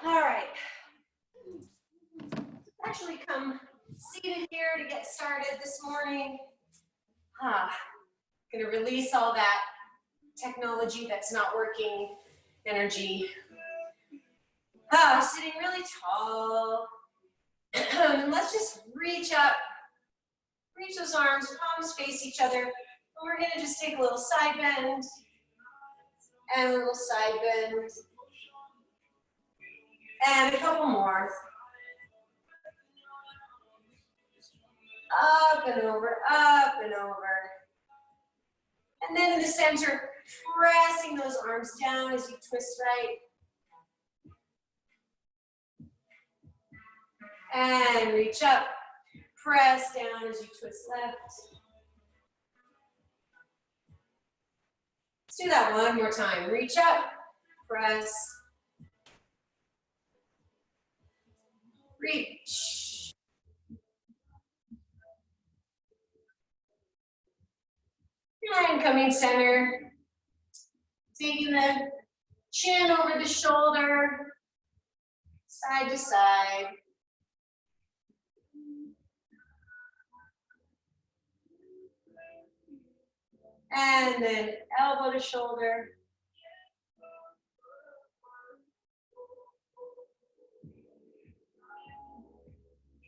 All right. Actually come seated here to get started this morning. Gonna release all that technology that's not working, energy. Sitting really tall. And let's just reach up, reach those arms, palms face each other. And we're gonna just take a little side bend and a little side bend. And a couple more. Up and over, up and over. And then in the center, pressing those arms down as you twist right. And reach up, press down as you twist left. Let's do that one more time. Reach up, press, reach. And coming center, taking the chin over the shoulder, side to side. And then elbow to shoulder.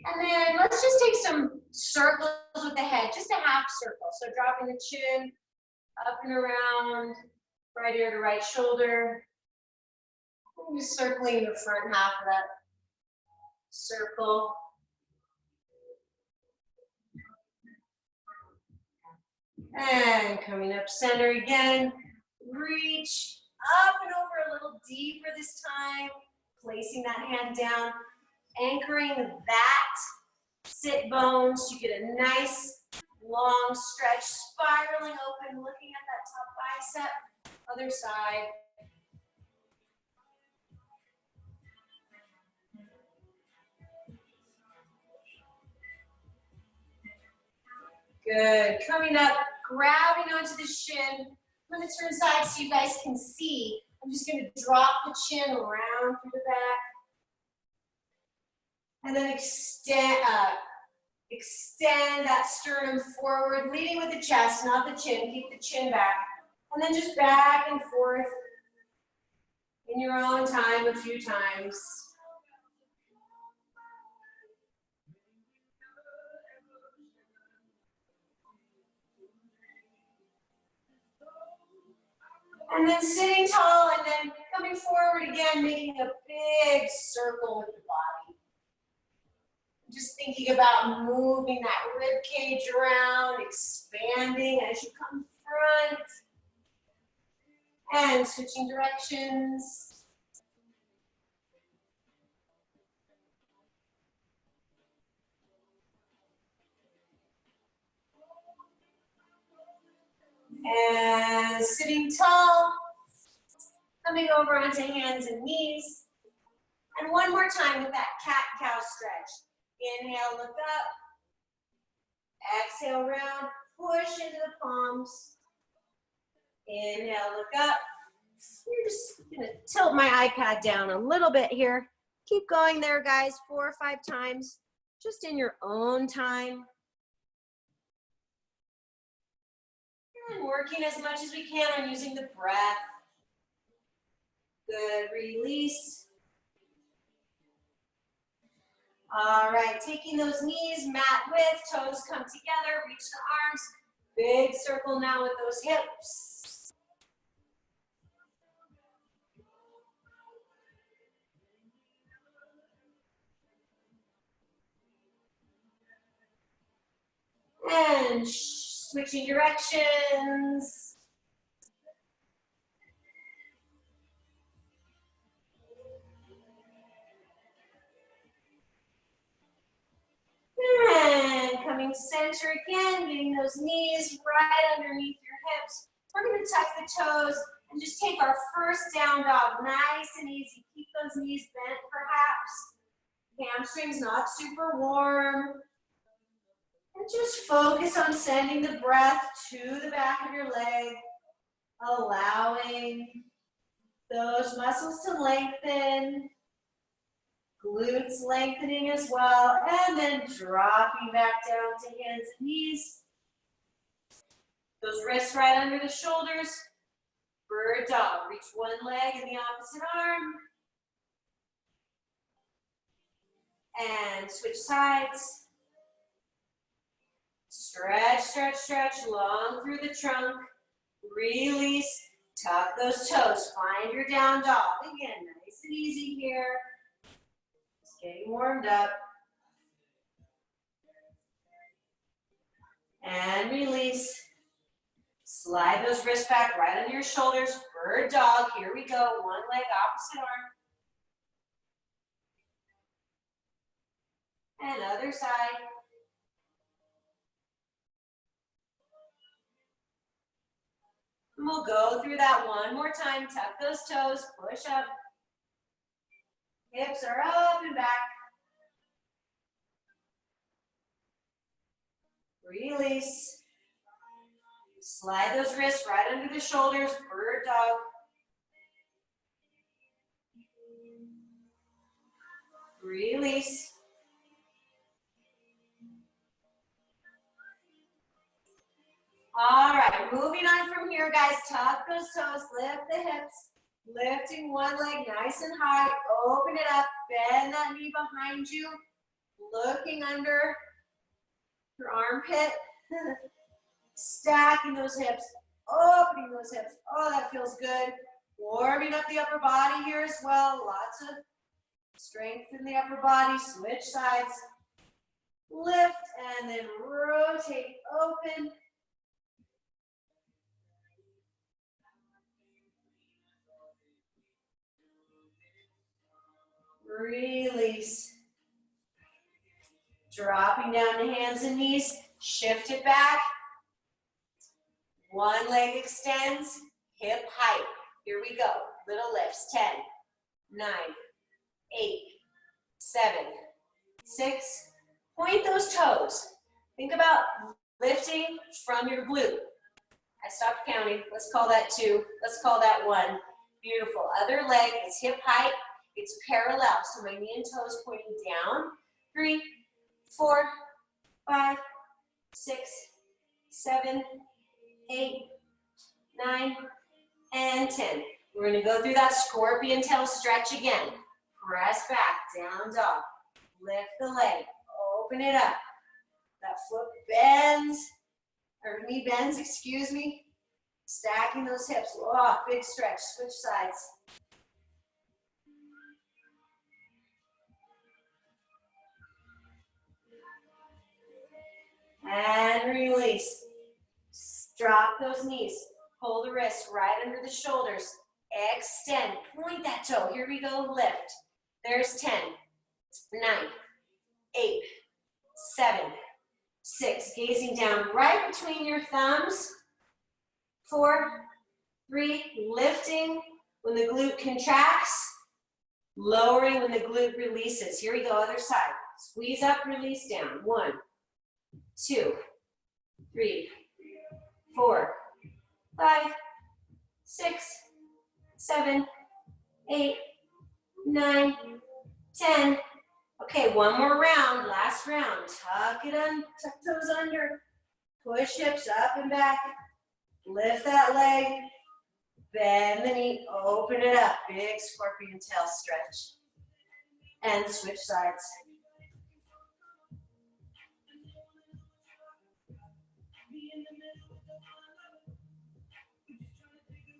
And then let's just take some circles with the head, just a half circle. So dropping the chin up and around, right ear to right shoulder. And just circling the front half of that circle. And coming up center again. Reach up and over a little deeper this time. Placing that hand down. Anchoring that sit bone so you get a nice long stretch, spiraling open, looking at that top bicep. Other side. Good. Coming up, grabbing onto the shin. I'm going to turn side so you guys can see. I'm just going to drop the chin around through the back. And then extend that sternum forward, leading with the chest, not the chin. Keep the chin back. And then just back and forth in your own time a few times. And then sitting tall and then coming forward again, making a big circle with the body. Just thinking about moving that rib cage around, expanding as you come front. And switching directions. And sitting tall, coming over onto hands and knees. And one more time with that cat-cow stretch. Inhale, look up. Exhale, round. Push into the palms. Inhale, look up. You're just going to tilt my iPad down a little bit here. Keep going there, guys, 4 or 5 times, just in your own time. And working as much as we can on using the breath. Good, release. All right, taking those knees mat width, toes come together, reach the arms. Big circle now with those hips. And switching directions. And coming center again, getting those knees right underneath your hips. We're going to tuck the toes and just take our first down dog, nice and easy. Keep those knees bent perhaps. Hamstrings not super warm. And just focus on sending the breath to the back of your leg, allowing those muscles to lengthen. Glutes lengthening as well, and then dropping back down to hands and knees. Those wrists right under the shoulders. Bird dog. Reach one leg in the opposite arm. And switch sides. Stretch, stretch, stretch, long through the trunk. Release, tuck those toes. Find your down dog. Again, nice and easy here. Just getting warmed up. And release. Slide those wrists back right under your shoulders. Bird dog. Here we go. One leg, opposite arm. And other side. And we'll go through that one more time. Tuck those toes. Push up. Hips are up and back. Release. Slide those wrists right under the shoulders. Bird dog. Release. All right, moving on from here, guys. Tuck those toes, lift the hips. Lifting one leg nice and high. Open it up, bend that knee behind you. Looking under your armpit. Stacking those hips, opening those hips. Oh, that feels good. Warming up the upper body here as well. Lots of strength in the upper body. Switch sides. Lift and then rotate open. Release. Dropping down to hands and knees. Shift it back. One leg extends, hip height. Here we go. Little lifts. 10, 9, 8, 7, 6. Point those toes. Think about lifting from your glute. I stopped counting. Let's call that 2. Let's call that 1. Beautiful. Other leg is hip height. It's parallel. So my knee and toes pointing down. 3, 4, 5, 6, 7, 8, 9, and 10. We're going to go through that scorpion tail stretch again. Press back, down dog. Lift the leg, open it up. That foot bends, or knee bends, excuse me. Stacking those hips. Oh, big stretch, switch sides. And release. Drop those knees. Pull the wrists right under the shoulders. Extend. Point that toe. Here we go. Lift. There's 10, 9, 8, 7, 6. Gazing down right between your thumbs. 4, 3. Lifting when the glute contracts. Lowering when the glute releases. Here we go. Other side. Squeeze up, release down. 1, 2, 3, 4, 5, 6, 7, 8, 9, 10. Okay, one more round, last round. Tuck it in, tuck toes under. Push hips up and back. Lift that leg. Bend the knee, open it up. Big scorpion tail stretch. And switch sides.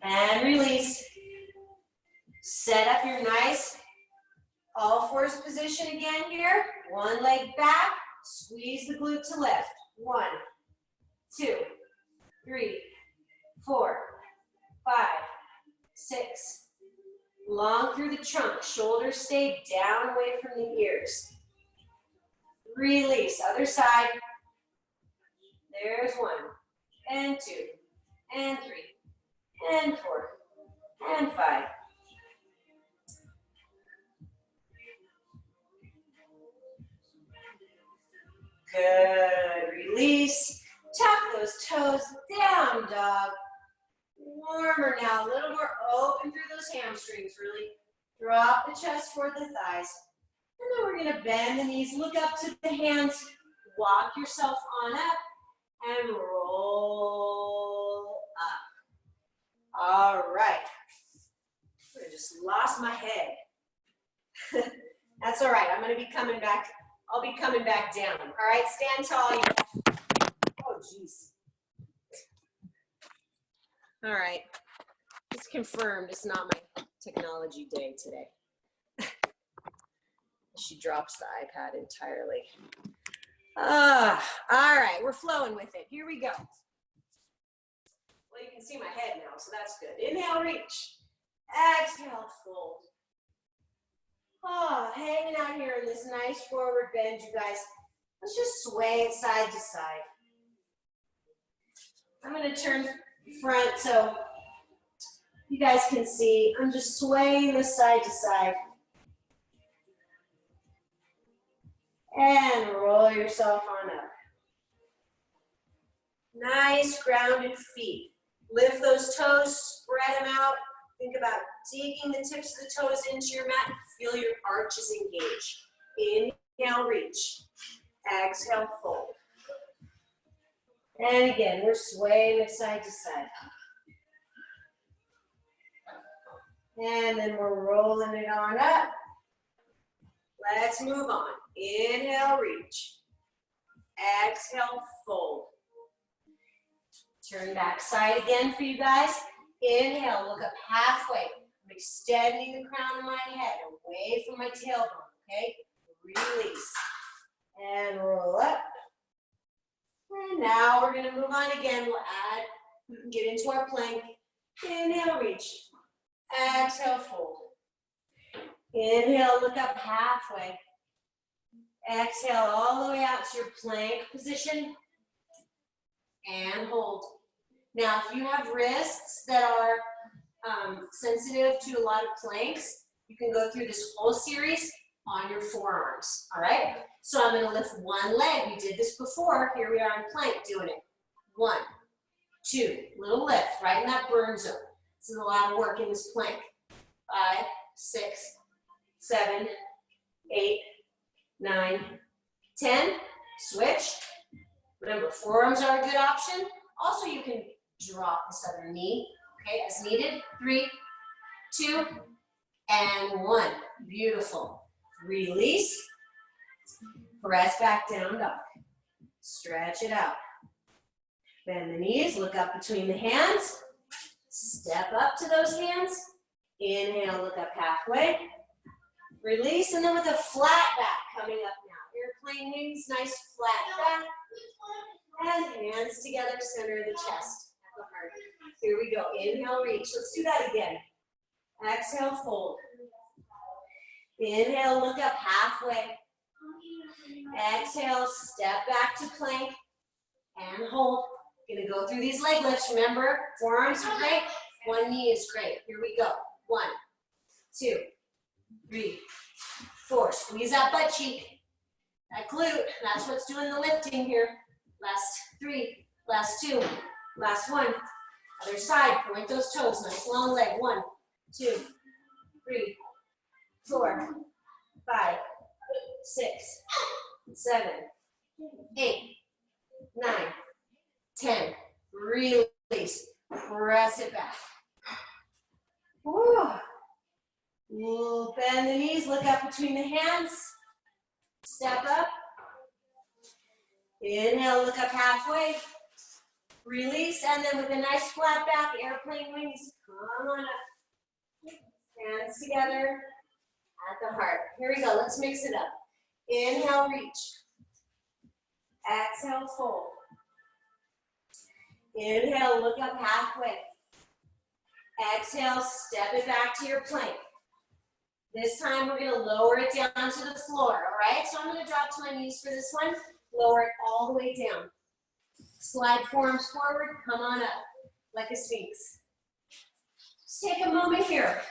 And release. Set up your nice all fours position again here. One leg back. Squeeze the glute to lift. 1, 2, 3, 4, 5, 6. Long through the trunk. Shoulders stay down away from the ears. Release. Other side. There's 1, and 2, and 3. And 4, and 5. Good. Release. Tuck those toes down, dog. Warmer now. A little more open through those hamstrings, really. Drop the chest toward the thighs. And then we're gonna bend the knees, look up to the hands, walk yourself on up, and roll up. All right. I just lost my head. That's all right, I'm gonna be coming back. I'll be coming back down. All right, stand tall. Oh, geez. All right, it's confirmed it's not my technology day today. She drops the iPad entirely. All right, we're flowing with it. Here we go. Well, you can see my head now, so that's good. Inhale, reach. Exhale, fold. Oh, hanging out here in this nice forward bend, you guys. Let's just sway it side to side. I'm going to turn front so you guys can see. I'm just swaying this side to side. And roll yourself on up. Nice grounded feet. Lift those toes, spread them out. Think about digging the tips of the toes into your mat. Feel your arches engage. Inhale, reach. Exhale, fold. And again, we're swaying it side to side. And then we're rolling it on up. Let's move on. Inhale, reach. Exhale, fold. Turn back side again for you guys. Inhale, look up halfway. I'm extending the crown of my head away from my tailbone, okay? Release. And roll up. And now we're gonna move on again. We'll get into our plank. Inhale, reach. Exhale, fold. Inhale, look up halfway. Exhale all the way out to your plank position. And hold. Now, if you have wrists that are sensitive to a lot of planks, you can go through this whole series on your forearms, all right? So I'm gonna lift one leg. We did this before. Here we are in plank doing it. 1, 2, little lift, right in that burn zone. This is a lot of work in this plank. 5, 6, 7, 8, 9, 10. Switch. Remember, forearms are a good option. Also, you can drop this other knee, okay, as needed. 3, 2, and 1. Beautiful. Release. Press back down, dog. Stretch it out. Bend the knees, look up between the hands. Step up to those hands. Inhale, look up halfway. Release, and then with a flat back coming up now. Airplane wings, nice flat back. And hands together, center of the chest, at the heart. Here we go. Inhale, reach. Let's do that again. Exhale, fold. Inhale, look up halfway. Exhale, step back to plank and hold. Gonna go through these leg lifts. Remember, forearms are great. One knee is great. Here we go. 1, 2, 3, 4. Squeeze that butt cheek. That glute, that's what's doing the lifting here. Last 3, last 2, last 1. Other side, point those toes. Nice long leg. 1, 2, 3, 4, 5, 6, 7, 8, 9, 10. Release. Press it back. Woo. We'll bend the knees, look up between the hands. Step up. Inhale, look up halfway. Release, and then with a nice flat back, airplane wings, come on up. Hands together at the heart. Here we go, let's mix it up. Inhale, reach. Exhale, fold. Inhale, look up halfway. Exhale, step it back to your plank. This time we're gonna lower it down to the floor, all right? So I'm gonna drop to my knees for this one. Lower it all the way down. Slide forearms forward, come on up, like a sphinx. Just take a moment here.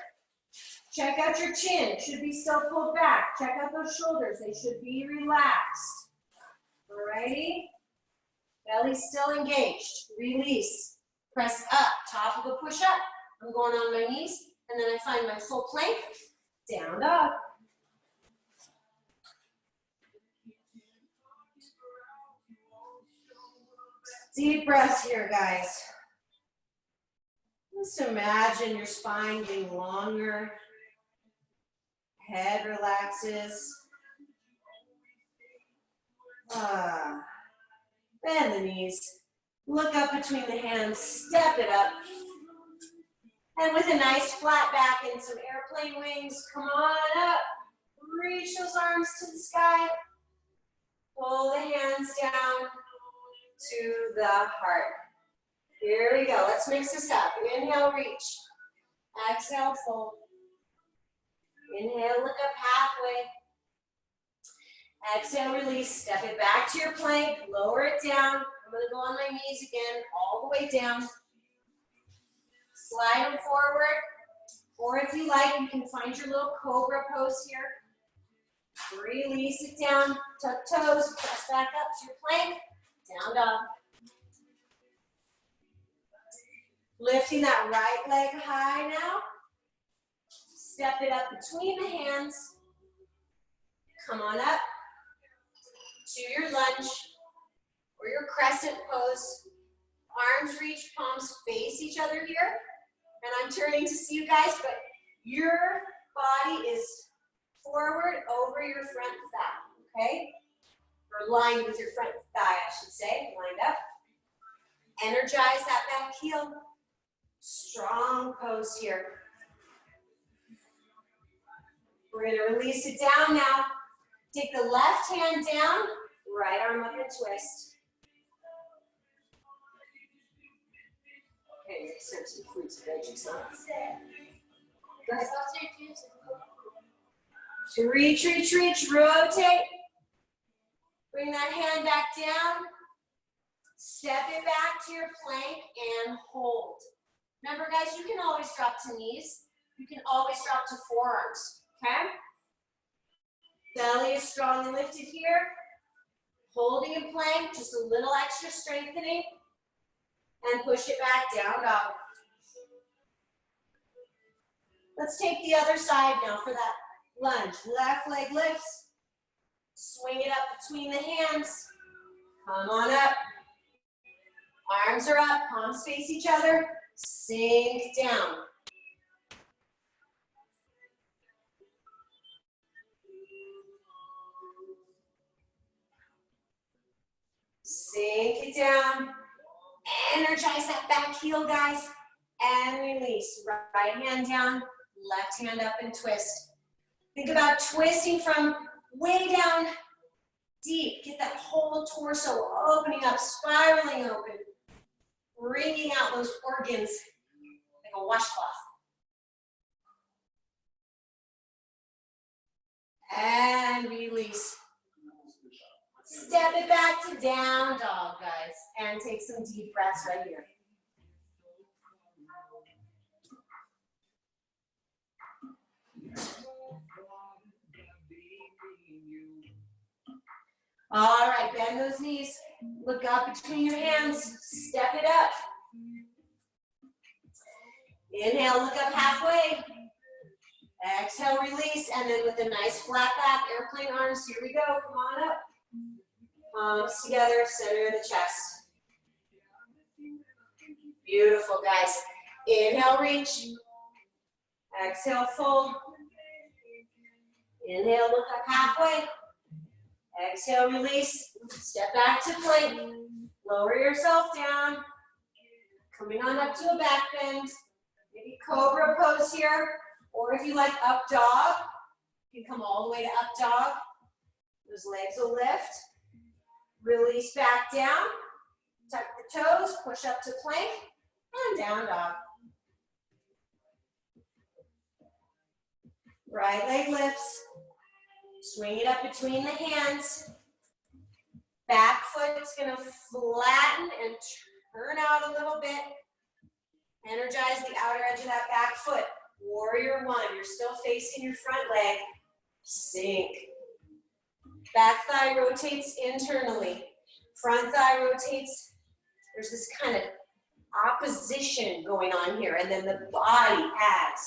Check out your chin, it should be still pulled back. Check out those shoulders, they should be relaxed. Alrighty? Belly still engaged. Release. Press up, top of a push-up. I'm going on my knees, and then I find my full plank. Down dog. Deep breaths here, guys. Just imagine your spine getting longer. Head relaxes. Bend the knees. Look up between the hands. Step it up. And with a nice flat back and some airplane wings, come on up. Reach those arms to the sky. Pull the hands down to the heart. Here we go. Let's mix this up. Inhale, reach. Exhale, fold. Inhale, look up halfway. Exhale, release. Step it back to your plank. Lower it down. I'm going to go on my knees again, all the way down. Slide them forward. Or if you like, you can find your little cobra pose here. Release it down. Tuck toes. Press back up to your plank. Down dog. Lifting that right leg high now. Step it up between the hands. Come on up to your lunge or your crescent pose. Arms reach, palms face each other here. And I'm turning to see you guys, but your body is forward over your front thigh, okay? Or lined with your front thigh, I should say, lined up. Energize that back heel. Strong pose here. We're going to release it down now. Take the left hand down, right arm up and twist. Okay, send some fruits and veggies on. Go ahead. So reach, reach, reach, rotate. Bring that hand back down. Step it back to your plank and hold. Remember, guys, you can always drop to knees. You can always drop to forearms, okay? Belly is strong and lifted here. Holding in plank, just a little extra strengthening. And push it back down, dog. Let's take the other side now for that lunge. Left leg lifts. Swing it up between the hands. Come on up. Arms are up, palms face each other. Sink down. Sink it down. Energize that back heel, guys. And release. Right hand down, left hand up and twist. Think about twisting from way down deep. Get that whole torso opening up, spiraling open. Wringing out those organs like a washcloth. And release. Step it back to down dog, guys. And take some deep breaths right here. All right, bend those knees. Look up between your hands. Step it up. Inhale, look up halfway. Exhale, release. And then with a nice flat back, airplane arms. Here we go. Come on up. Palms together, center of the chest. Beautiful, guys. Inhale, reach. Exhale, fold. Inhale, look up halfway. Exhale, release. Step back to plank. Lower yourself down. Coming on up to a back bend. Maybe cobra pose here. Or if you like up dog, you can come all the way to up dog. Those legs will lift. Release back down. Tuck the toes. Push up to plank. And down dog. Right leg lifts. Swing it up between the hands. Back foot is going to flatten and turn out a little bit. Energize the outer edge of that back foot. Warrior one. You're still facing your front leg. Sink. Back thigh rotates internally. Front thigh rotates. There's this kind of opposition going on here, and then the body adds.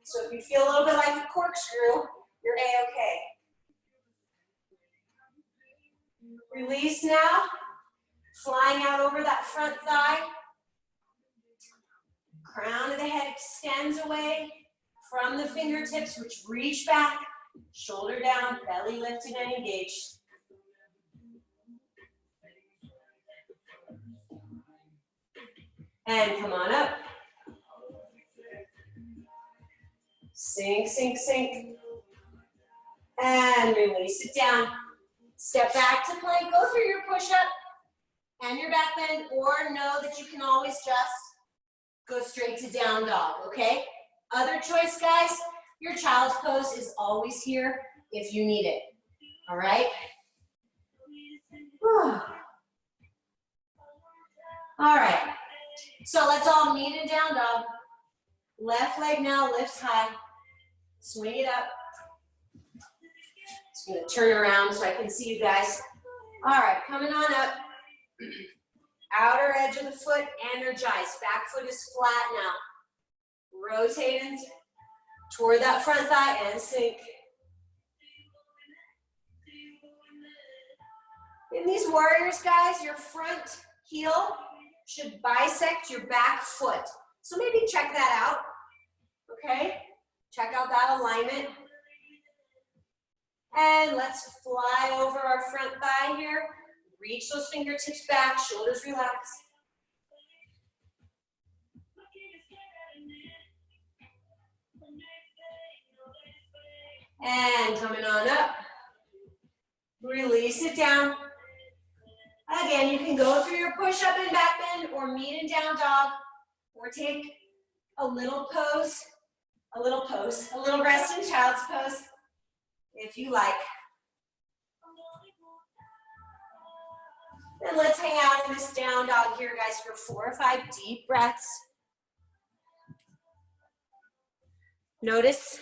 So if you feel a little bit like a corkscrew, you're A-okay. Release now. flying out over that front thigh. Crown of the head extends away from the fingertips, which reach back, shoulder down, belly lifted and engaged. And come on up. Sink, sink, sink. And release it down. Step back to plank. Go through your push-up and your back bend, or know that you can always just go straight to down dog, okay? Other choice, guys, your child's pose is always here if you need it, all right? All right, so let's all meet in down dog. Left leg now lifts high. Swing it up. Just gonna turn around so I can see you guys. All right, coming on up. Outer edge of the foot, energize. Back foot is flat now. Rotating toward that front thigh and sink. In these warriors, guys, your front heel should bisect your back foot. So maybe check that out, okay? Check out that alignment. And let's fly over our front thigh here. Reach those fingertips back, shoulders relax. And coming on up. Release it down. Again, you can go through your push-up and back bend, or meet in down dog, or take a little pose, a little rest in child's pose, if you like. And let's hang out in this down dog here, guys, for 4 or 5 deep breaths. Notice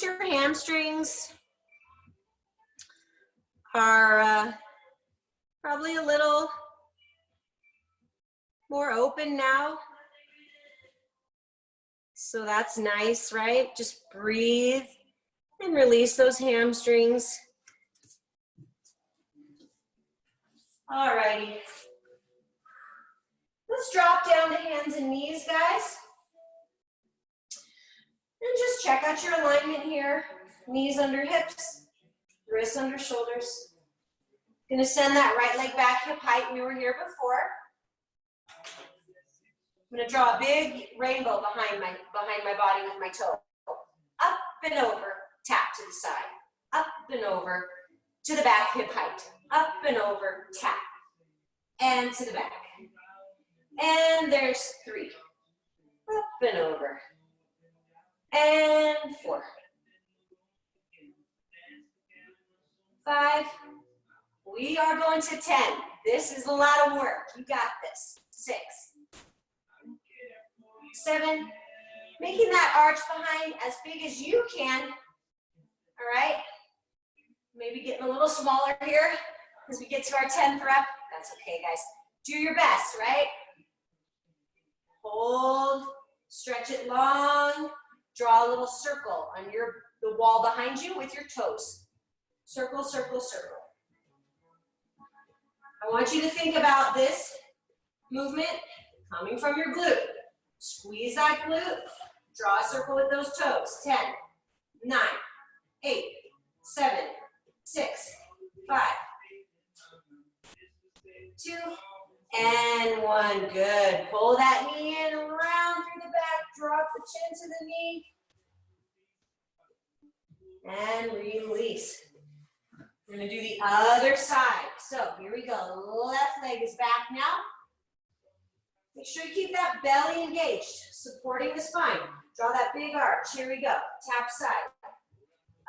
your hamstrings are probably a little more open now. So that's nice, right? Just breathe and release those hamstrings. All righty. Let's drop down to hands and knees, guys. And just check out your alignment here. Knees under hips, wrists under shoulders. Gonna send that right leg back hip height. We were here before. I'm gonna draw a big rainbow behind my body with my toe. Up and over, tap to the side. Up and over to the back hip height. Up and over, tap. And to the back. And there's 3. Up and over. And 4. 5. We are going to 10. This is a lot of work. You got this. 6. 7. Making that arch behind as big as you can. All right. Maybe getting a little smaller here as we get to our 10th rep. That's okay, guys. Do your best, right? Hold, stretch it long. Draw a little circle on the wall behind you with your toes. Circle, circle, circle. I want you to think about this movement coming from your glute. Squeeze that glute. Draw a circle with those toes. 10, 9, 8, 7, 6, 5, 2, and 1. Good. Pull that knee in, around through the back. Drop the chin to the knee. And release. We're going to do the other side. So here we go. Left leg is back now. Make sure you keep that belly engaged, supporting the spine. Draw that big arch. Here we go. Tap side.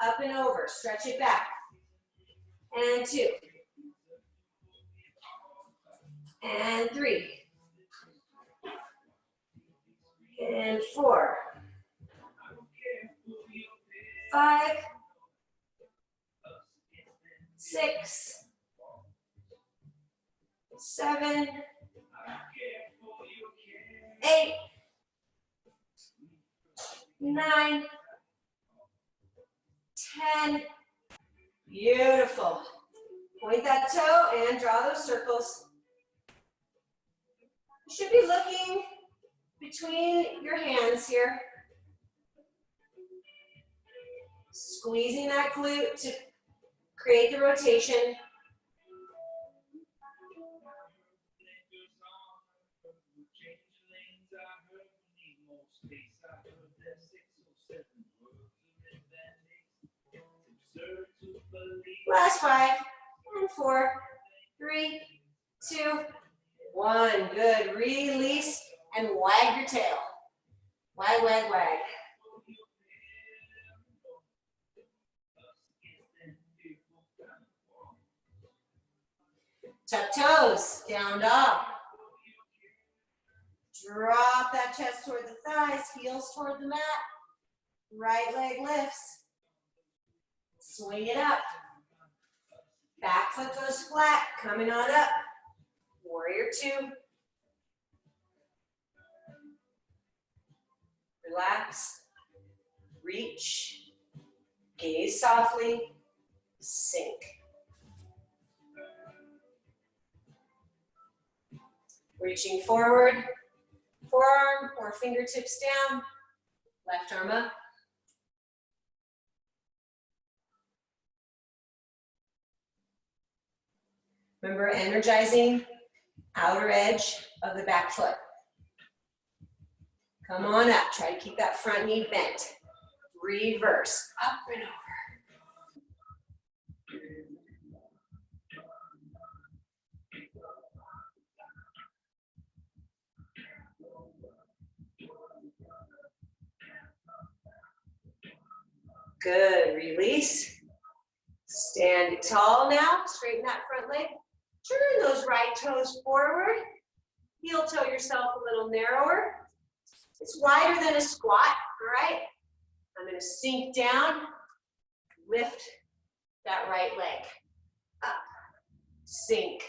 Up and over. Stretch it back. And 2. And 3. And 4. 5. 6. 7. 8. 9. 10. Beautiful. Point that toe and draw those circles. You should be looking between your hands here. Squeezing that glute to create the rotation. Last 5 and 4, 3, 2, 1. Good. Release and wag your tail. Wag, wag, wag. Tuck toes, down dog. Drop that chest toward the thighs, heels toward the mat. Right leg lifts. Swing it up. Back foot goes flat, coming on up. Warrior 2. Relax. Reach. Gaze softly. Sink. Reaching forward, forearm or fingertips down, left arm up. Remember, energizing outer edge of the back foot. Come on up, try to keep that front knee bent. Reverse, up and over. Good, release. Stand tall now, straighten that front leg. Turn those right toes forward. Heel toe yourself a little narrower. It's wider than a squat, all right? I'm gonna sink down, lift that right leg. Up, sink,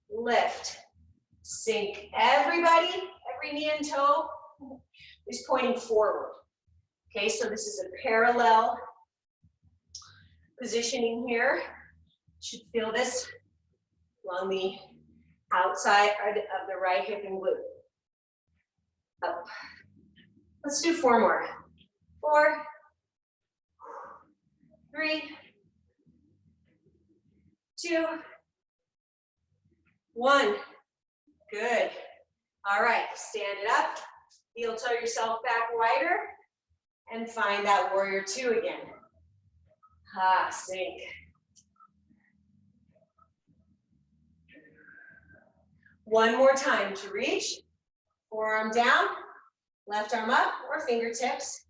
lift, sink. Everybody, every knee and toe is pointing forward. Okay, so this is a parallel positioning here. You should feel this along the outside of the right hip and glute. Up. Let's do 4 more. 4, 3, 2, 1. Good. All right, stand it up. Heel toe yourself back wider and find that warrior 2 again. Sink. One more time to reach. Forearm down, left arm up or fingertips.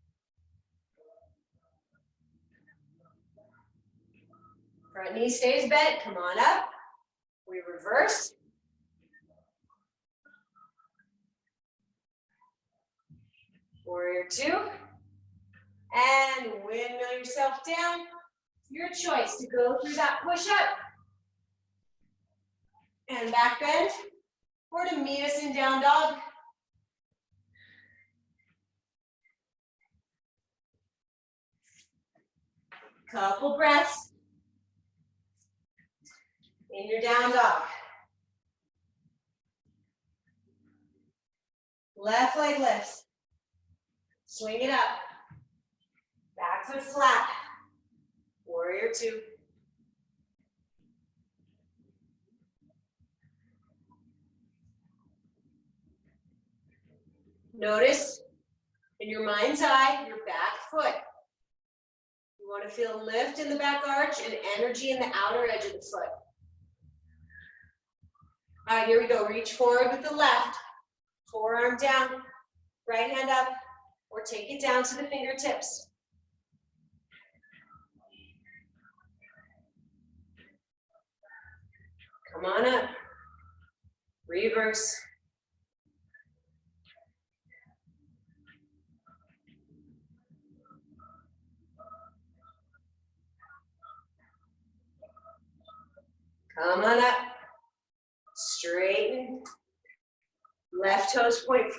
Front knee stays bent, come on up. We reverse. Warrior 2. And windmill yourself down. Your choice to go through that push-up and back bend, or to meet us in down dog. Couple breaths in your down dog. Left leg lifts. Swing it up. Back foot flat. Warrior 2. Notice in your mind's eye, your back foot. You want to feel lift in the back arch and energy in the outer edge of the foot. All right, here we go. Reach forward with the left. Forearm down. Right hand up. Or take it down to the fingertips. Come on up. Reverse. Come on up. Straighten. Left toes point,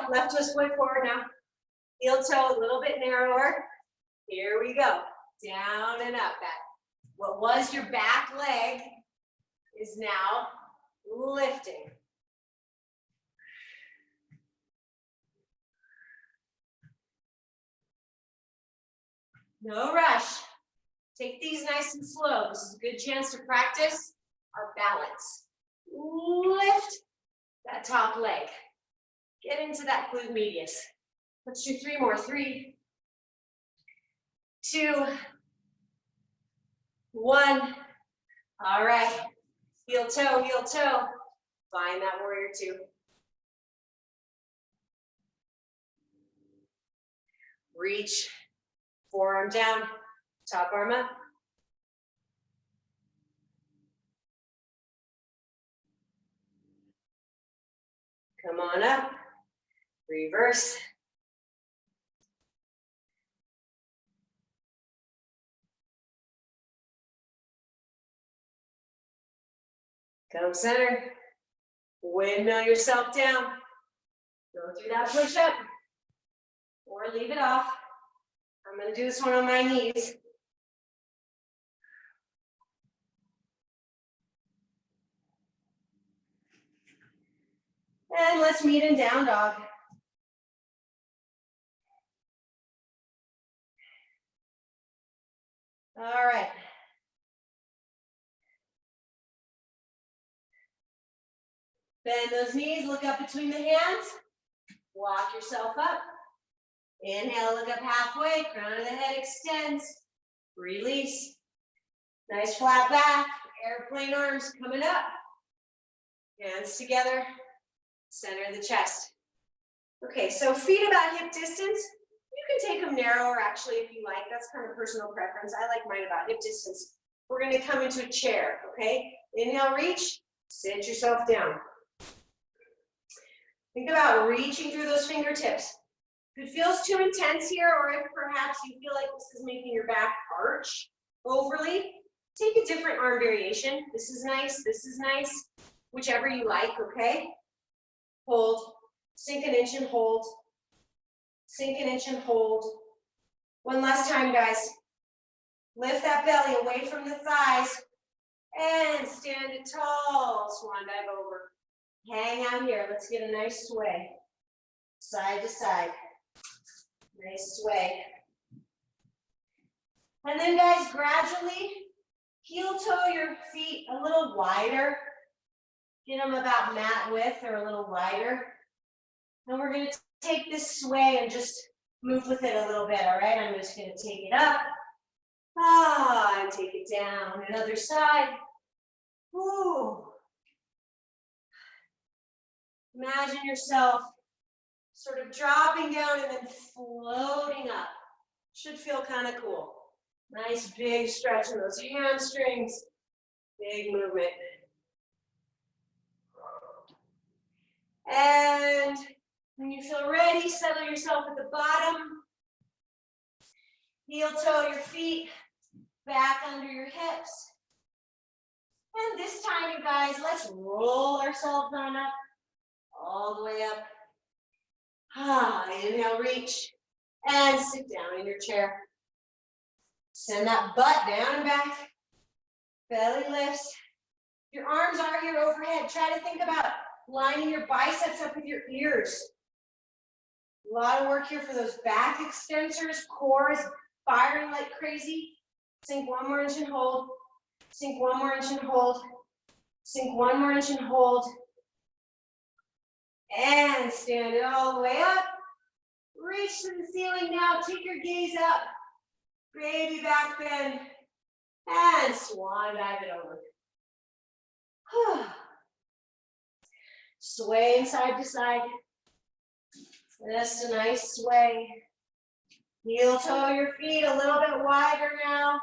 left toes point forward now. Heel toe a little bit narrower. Here we go. Down and up. That What was your back leg is now lifting. No rush. Take these nice and slow. This is a good chance to practice our balance. Lift that top leg. Get into that glute medius. Let's do 3 more. 3, 2, 1. All right. Heel toe, heel toe. Find that warrior 2. Reach, forearm down, top arm up. Come on up. Reverse. Come center. Windmill yourself down. Go through that push-up. Or leave it off. I'm going to do this one on my knees. And let's meet in down dog. All right. Bend those knees, look up between the hands. Walk yourself up. Inhale, look up halfway, crown of the head extends. Release. Nice flat back, airplane arms coming up. Hands together, center of the chest. Okay, so feet about hip distance. You can take them narrower actually if you like. That's kind of personal preference. I like mine about hip distance. We're going to come into a chair, okay? Inhale, reach, sit yourself down. Think about reaching through those fingertips. If it feels too intense here, or if perhaps you feel like this is making your back arch overly, take a different arm variation. This is nice, whichever you like, okay? Hold, sink an inch and hold, sink an inch and hold. One last time, guys. Lift that belly away from the thighs and stand it tall, swan dive over. Hang out here, let's get a nice sway, side to side. Nice sway. And then guys, gradually heel toe your feet a little wider. Get them about mat width or a little wider. And we're going to take this sway and just move with it a little bit, all right? I'm just going to take it up. And take it down. Another side. Ooh. Imagine yourself sort of dropping down and then floating up. Should feel kind of cool. Nice big stretch in those hamstrings. Big movement. And when you feel ready, settle yourself at the bottom. Heel toe your feet back under your hips. And this time, you guys, let's roll ourselves on up. All the way up. Inhale, reach, and sit down in your chair. Send that butt down and back. Belly lifts. Your arms are here overhead. Try to think about lining your biceps up with your ears. A lot of work here for those back extensors. Core is firing like crazy. Sink 1 more inch and hold. Sink 1 more inch and hold. Sink 1 more inch and hold. And stand it all the way up. Reach to the ceiling now. Take your gaze up. Baby back bend. And swan dive it over. Swaying side to side. Just a nice sway. Heel toe your feet a little bit wider now.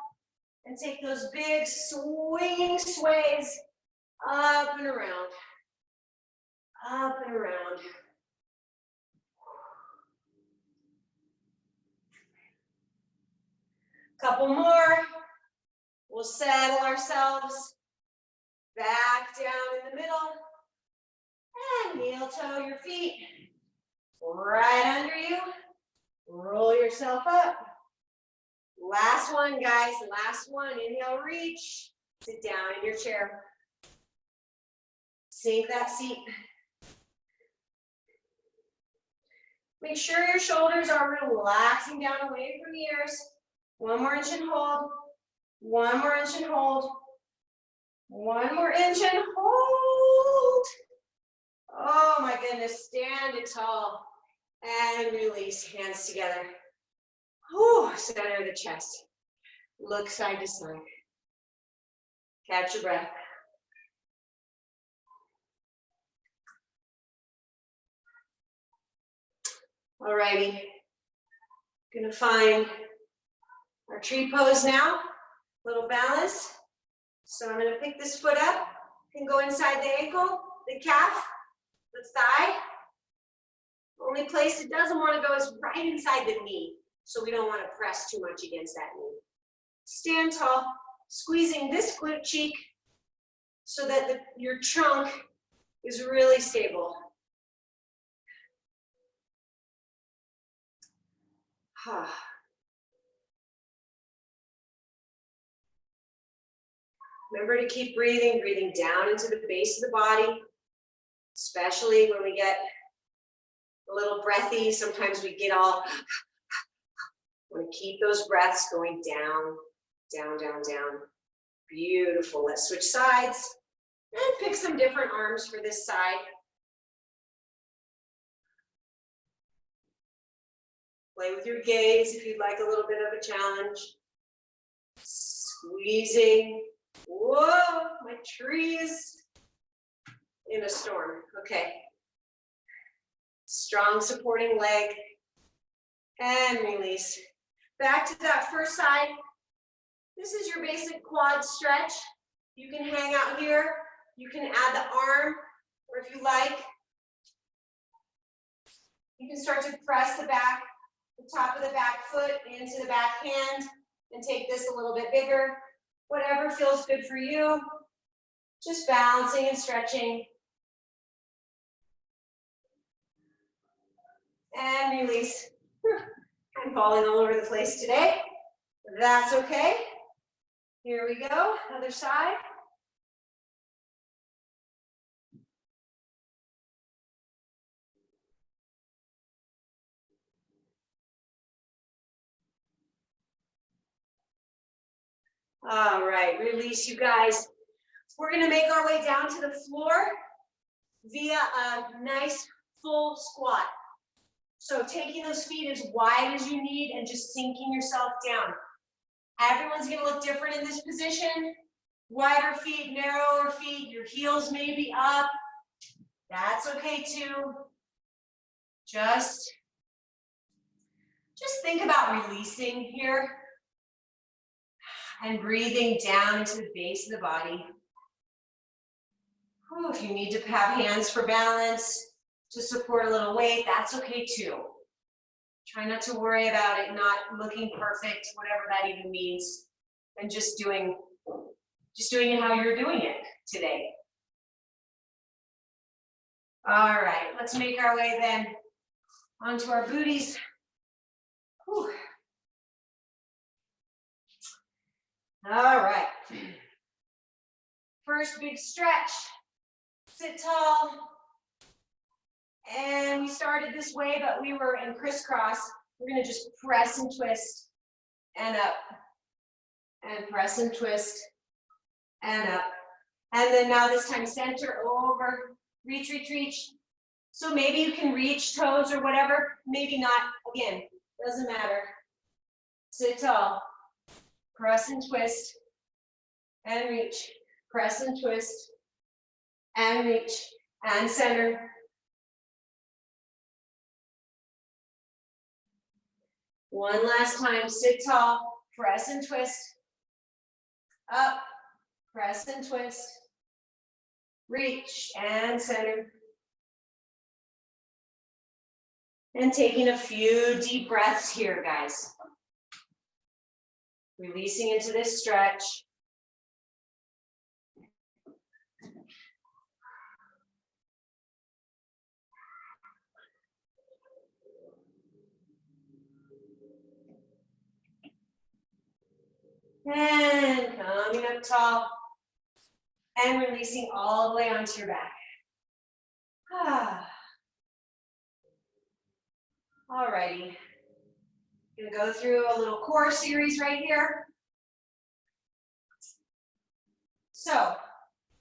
And take those big swinging sways up and around. Up and around. Couple more. We'll settle ourselves back down in the middle. And heel toe your feet right under you. Roll yourself up. Last one, guys, last one. Inhale, reach. Sit down in your chair. Sink that seat. Make sure your shoulders are relaxing down away from the ears. One more inch and hold. One more inch and hold. One more inch and hold. Oh my goodness, stand it tall and release, hands together. Whew, center of the chest. Look side to side. Catch your breath. Alrighty, gonna find our tree pose now, little balance. So I'm gonna pick this foot up, can go inside the ankle, the calf, the thigh. Only place it doesn't want to go is right inside the knee. So we don't want to press too much against that knee. Stand tall, squeezing this glute cheek so that your trunk is really stable. Remember to keep breathing, breathing down into the base of the body, especially when we get a little breathy. Sometimes we get all, want to keep those breaths going down, down, down, down. Beautiful. Let's switch sides and pick some different arms for this side. Play with your gaze if you'd like a little bit of a challenge. Squeezing. Whoa, my tree is in a storm. Okay. Strong supporting leg. And release. Back to that first side. This is your basic quad stretch. You can hang out here. You can add the arm, or if you like, you can start to press the back, the top of the back foot into the back hand and take this a little bit bigger. Whatever feels good for you. Just balancing and stretching. And release. I'm falling all over the place today. That's okay. Here we go, other side. All right, release, you guys. We're gonna make our way down to the floor via a nice full squat. So taking those feet as wide as you need and just sinking yourself down. Everyone's gonna look different in this position. Wider feet, narrower feet, your heels may be up. That's okay too. Just think about releasing here and breathing down into the base of the body. Ooh, if you need to have hands for balance, to support a little weight, that's okay too. Try not to worry about it not looking perfect, whatever that even means, and just doing it how you're doing it today. All right, let's make our way then onto our booties. Whew. All right. First big stretch. Sit tall. And we started this way, but we were in crisscross. We're gonna just press and twist and up. And press and twist and up. And then now this time center over, reach, reach, reach. So maybe you can reach toes or whatever, maybe not. Again, doesn't matter. Sit tall, press and twist and reach, press and twist and reach and center. One last time, sit tall, press and twist, up, press and twist, reach and center. And taking a few deep breaths here, guys. Releasing into this stretch. And coming up tall. And releasing all the way onto your back. Alrighty. Gonna go through a little core series right here. So,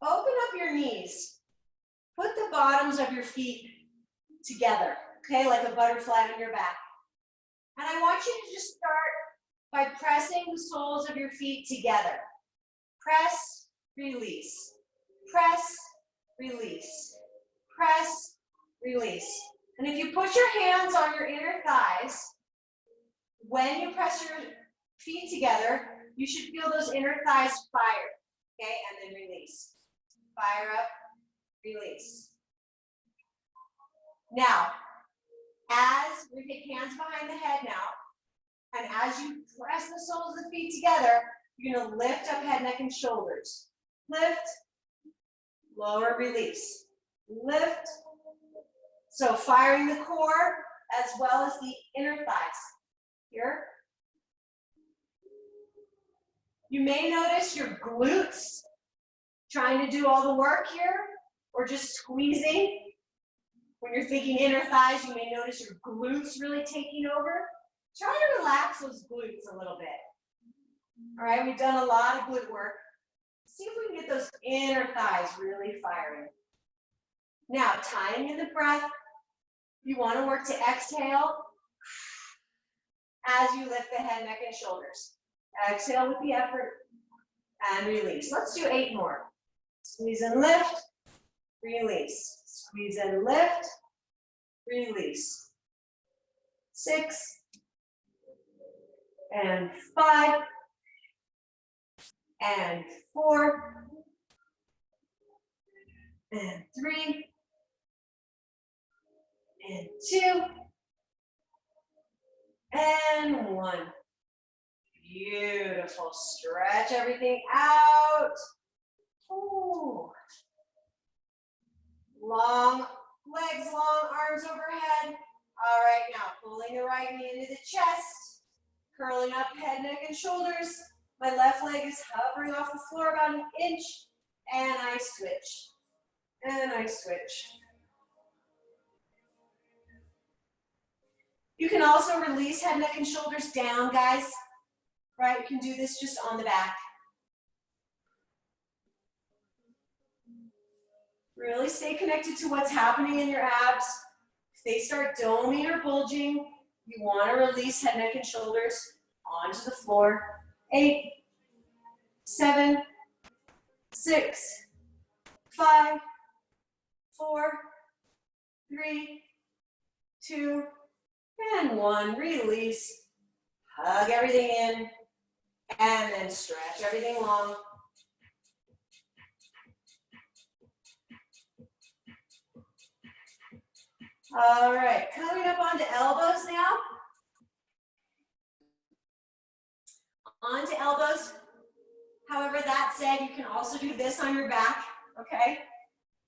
open up your knees. Put the bottoms of your feet together, okay, like a butterfly on your back. And I want you to just start by pressing the soles of your feet together. Press, release. Press, release. Press, release. And if you put your hands on your inner thighs, when you press your feet together, you should feel those inner thighs fire, okay, and then release. Fire up, release. Now, as we take hands behind the head now, and as you press the soles of the feet together, you're going to lift up head, neck, and shoulders. Lift, lower, release. Lift. So firing the core as well as the inner thighs. Here. You may notice your glutes trying to do all the work here, or just squeezing. When you're thinking inner thighs, you may notice your glutes really taking over. Try to relax those glutes a little bit. All right, we've done a lot of glute work. See if we can get those inner thighs really firing. Now, tying in the breath, you want to work to exhale as you lift the head, neck, and shoulders. Exhale with the effort and release. Let's do 8 more. Squeeze and lift, release. Squeeze and lift, release. 6 and 5 and 4 and 3 and 2 and 1. Beautiful. Stretch everything out. Ooh. Long legs, long arms overhead. All right, now pulling the right knee into the chest, curling up head, neck, and shoulders. My left leg is hovering off the floor about an inch, and I switch. And I switch. You can also release head, neck, and shoulders down, guys. Right? You can do this just on the back. Really stay connected to what's happening in your abs. If they start doming or bulging, you want to release head, neck, and shoulders onto the floor. 8, 7, 6, 5, 4, 3, 2, and 1. Release. Hug everything in. And then stretch everything long. All right, coming up onto elbows now. Onto elbows. However, that said, you can also do this on your back, okay?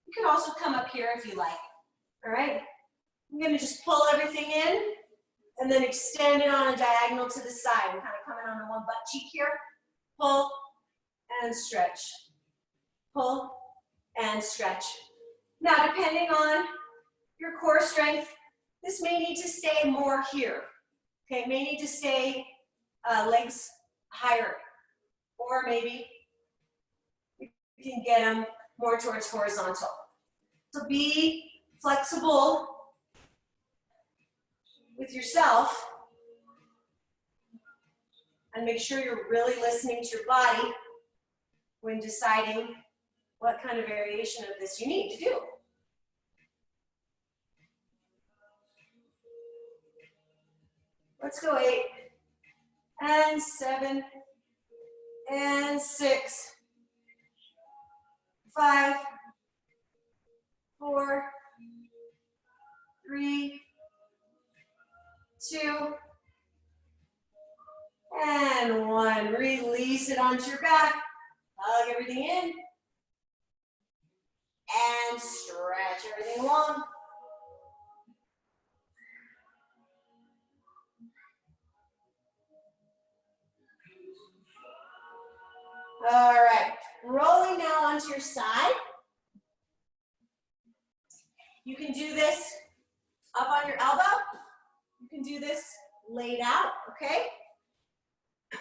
You can also come up here if you like, all right? I'm gonna just pull everything in and then extend it on a diagonal to the side. I'm kind of coming on the one butt cheek here. Pull and stretch. Pull and stretch. Now, depending on your core strength, this may need to stay more here. Okay, it may need to stay legs higher, or maybe you can get them more towards horizontal. So be flexible with yourself and make sure you're really listening to your body when deciding what kind of variation of this you need to do. Let's go 8 and 7 and 6, 5, 4, 3, 2, and 1. Release it onto your back. Hug everything in. And stretch everything long. All right, rolling now onto your side. You can do this up on your elbow. You can do this laid out, okay?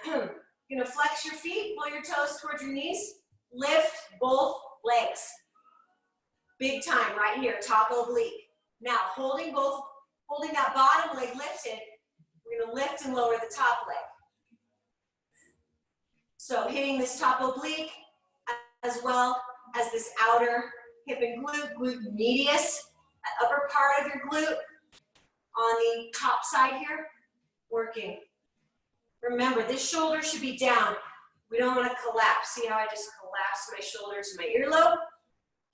You're gonna flex your feet, pull your toes towards your knees, lift both legs. Big time right here, top oblique. Now, holding that bottom leg lifted, we're gonna lift and lower the top leg. So hitting this top oblique as well as this outer hip and glute medius, that upper part of your glute on the top side here, working. Remember, this shoulder should be down. We don't want to collapse. See how I just collapsed my shoulder to my earlobe?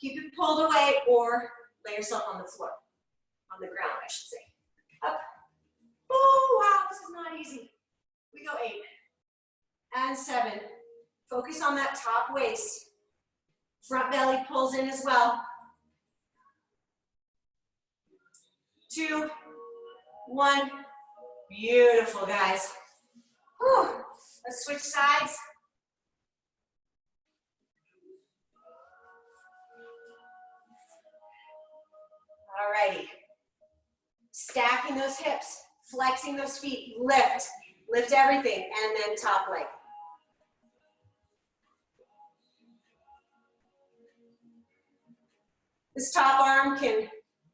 Keep it pulled away or lay yourself on the floor, on the ground, I should say. Up. Oh, wow, this is not easy. We go 8 and 7. Focus on that top waist. Front belly pulls in as well. 2, 1. Beautiful, guys. Whew. Let's switch sides. Alrighty. Stacking those hips, flexing those feet, lift. Lift everything, and then top leg. This top arm can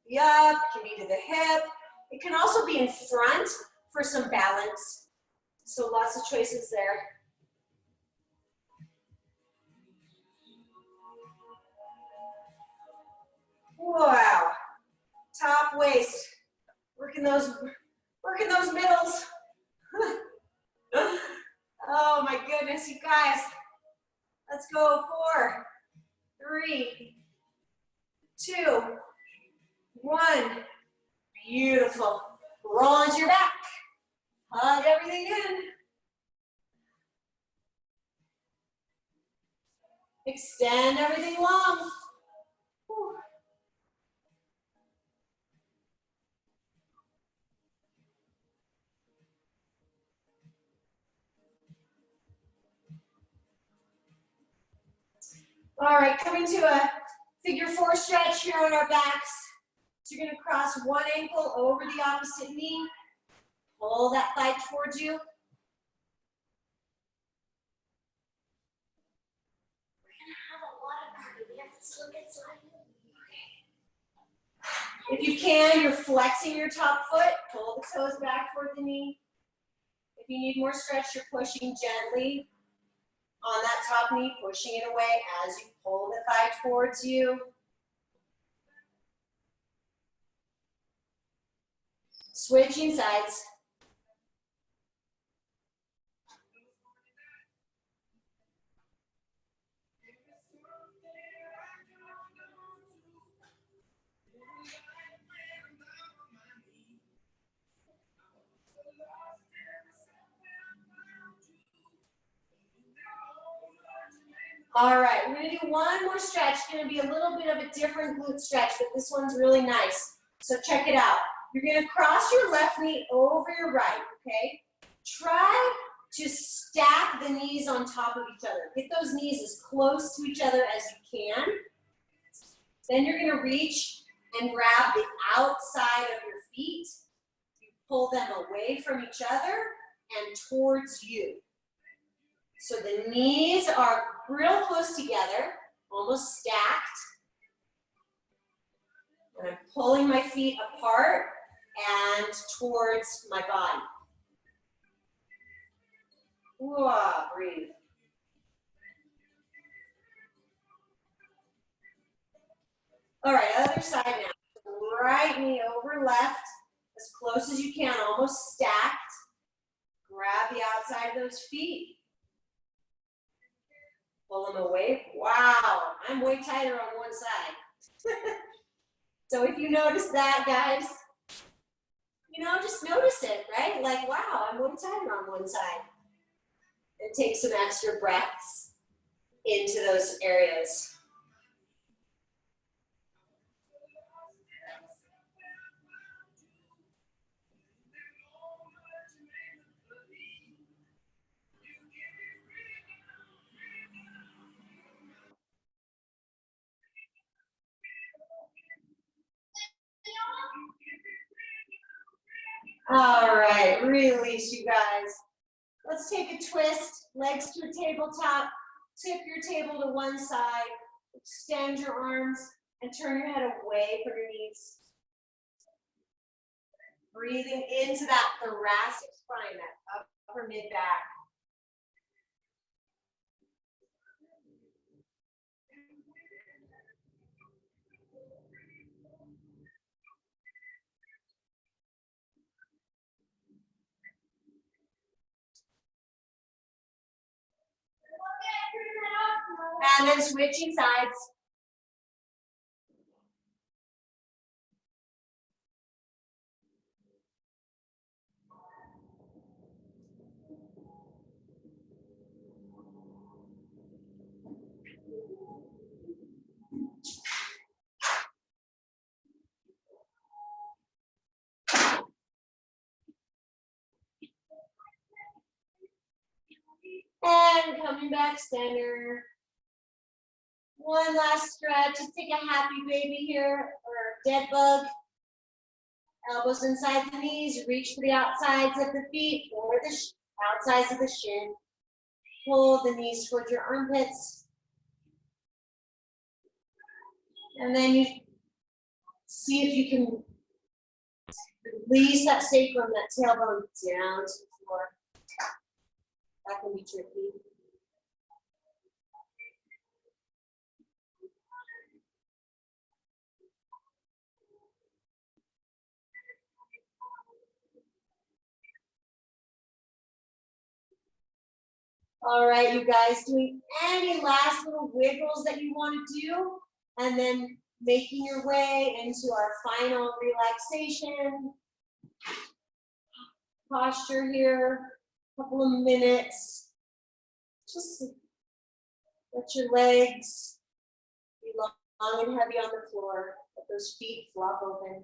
be up, can be to the hip. It can also be in front for some balance. So lots of choices there. Wow. Top waist. Working those middles. Oh my goodness, you guys. Let's go. 4, 3, 2, 1. Beautiful. Roll into your back. Hug everything in. Extend everything long. Whew. All right, coming to a figure 4 stretch here on our backs. So you're gonna cross one ankle over the opposite knee. Pull that thigh towards you. We're gonna have a water party. We have to slip inside. Okay. If you can, you're flexing your top foot. Pull the toes back toward the knee. If you need more stretch, you're pushing gently on that top knee, pushing it away as you pull the thigh towards you. Switching sides. All right, we're gonna do one more stretch. It's gonna be a little bit of a different glute stretch, but this one's really nice. So check it out. You're gonna cross your left knee over your right, okay? Try to stack the knees on top of each other. Get those knees as close to each other as you can. Then you're gonna reach and grab the outside of your feet. You pull them away from each other and towards you. So the knees are real close together, almost stacked. And I'm pulling my feet apart and towards my body. Whoa, breathe. All right, other side now. Right knee over left, as close as you can, almost stacked. Grab the outside of those feet. Pull them away. Wow, I'm way tighter on one side. So if you notice that, guys, you know, just notice it, right? Like, wow, I'm way tighter on one side. And take some extra breaths into those areas. All right, release, you guys. Let's take a twist, legs to a tabletop, tip your table to one side, extend your arms, and turn your head away from your knees. Breathing into that thoracic spine, that upper mid-back. And then switching sides. And coming back center. One last stretch. Just take a happy baby here, or dead bug. Elbows inside the knees. Reach for the outsides of the feet or the outsides of the shin. Pull the knees towards your armpits. And then you see if you can release that sacrum, that tailbone down to the floor. That can be tricky. All right, you guys, doing any last little wiggles that you want to do, and then making your way into our final relaxation posture here. A couple of minutes. Just let your legs be long and heavy on the floor. Let those feet flop open.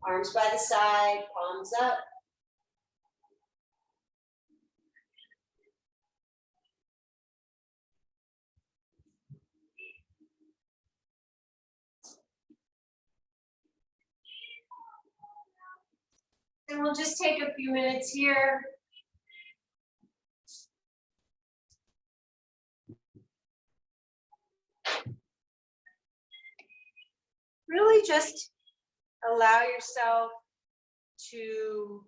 Arms by the side, palms up. And we'll just take a few minutes here. Really just allow yourself to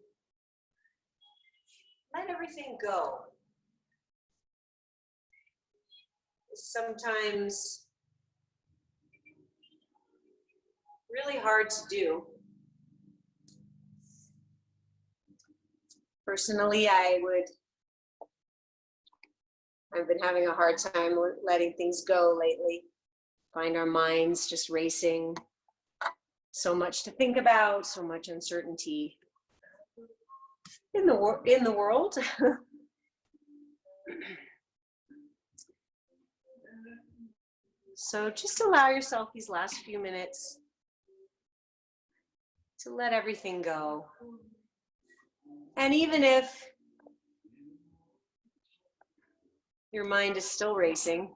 let everything go. It's sometimes really hard to do. Personally, I've been having a hard time letting things go lately. Find our minds just racing. So much to think about, so much uncertainty in the world. So just allow yourself these last few minutes to let everything go. And even if your mind is still racing,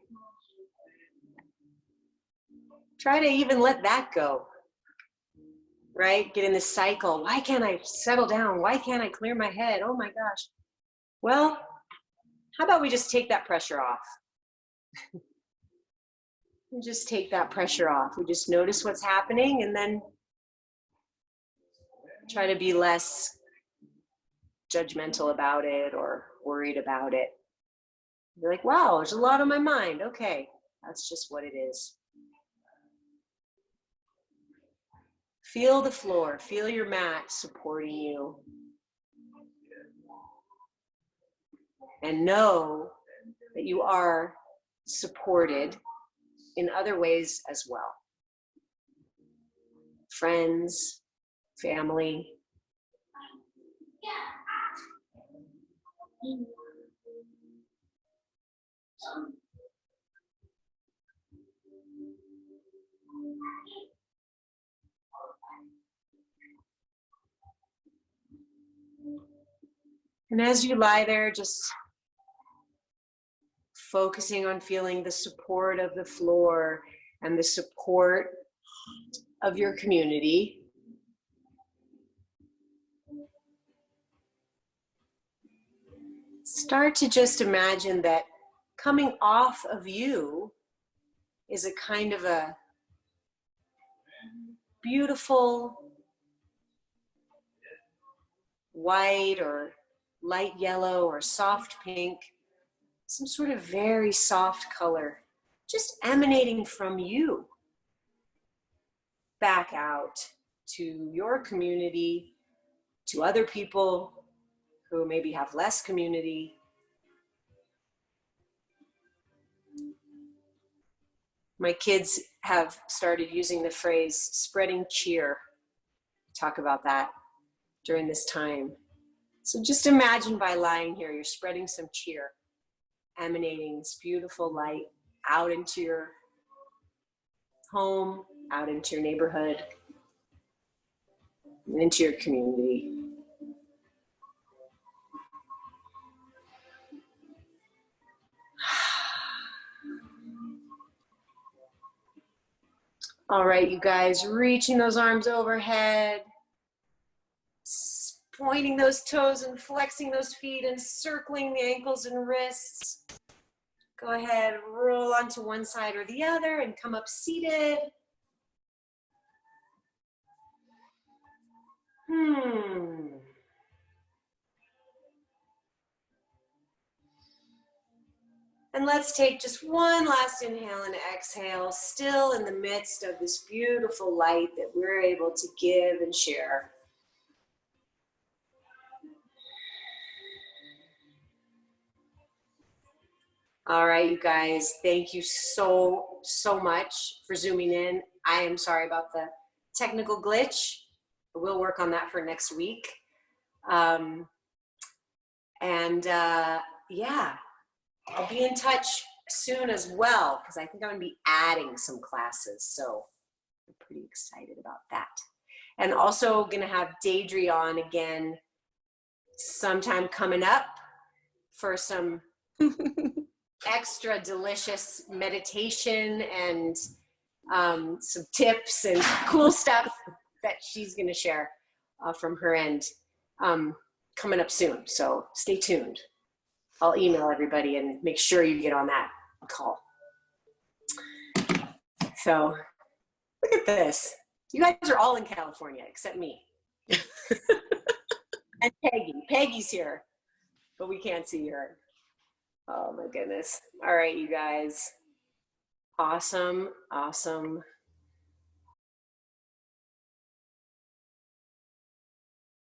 try to even let that go, right? Get in this cycle. Why can't I settle down? Why can't I clear my head? Oh my gosh. Well, how about we just take that pressure off? And just take that pressure off. We just notice what's happening and then try to be less judgmental about it or worried about it. Be like, wow, there's a lot on my mind. Okay, that's just what it is. Feel the floor, feel your mat supporting you. And know that you are supported in other ways as well. Friends, family. And as you lie there, just focusing on feeling the support of the floor and the support of your community. start to just imagine that coming off of you is a kind of a beautiful white or light yellow or soft pink, some sort of very soft color, just emanating from you back out to your community, to other people who maybe have less community. My kids have started using the phrase spreading cheer. Talk about that during this time. So just imagine by lying here, you're spreading some cheer, emanating this beautiful light out into your home, out into your neighborhood, and into your community. All right, you guys, reaching those arms overhead, pointing those toes and flexing those feet and circling the ankles and wrists. Go ahead, roll onto one side or the other and come up seated. And let's take just one last inhale and exhale, still in the midst of this beautiful light that we're able to give and share. All right, you guys, thank you so much for zooming in. I am sorry about the technical glitch. We'll work on that for next week. Yeah, I'll be in touch soon as well, because I think I'm gonna be adding some classes. So I'm pretty excited about that. And also gonna have Deidre on again sometime coming up for some extra delicious meditation and some tips and cool stuff that she's gonna share from her end coming up soon. So stay tuned. I'll email everybody and make sure you get on that call. So look at this. You guys are all in California except me. And Peggy. Peggy's here, but we can't see her. Oh my goodness. All right, you guys. Awesome, awesome.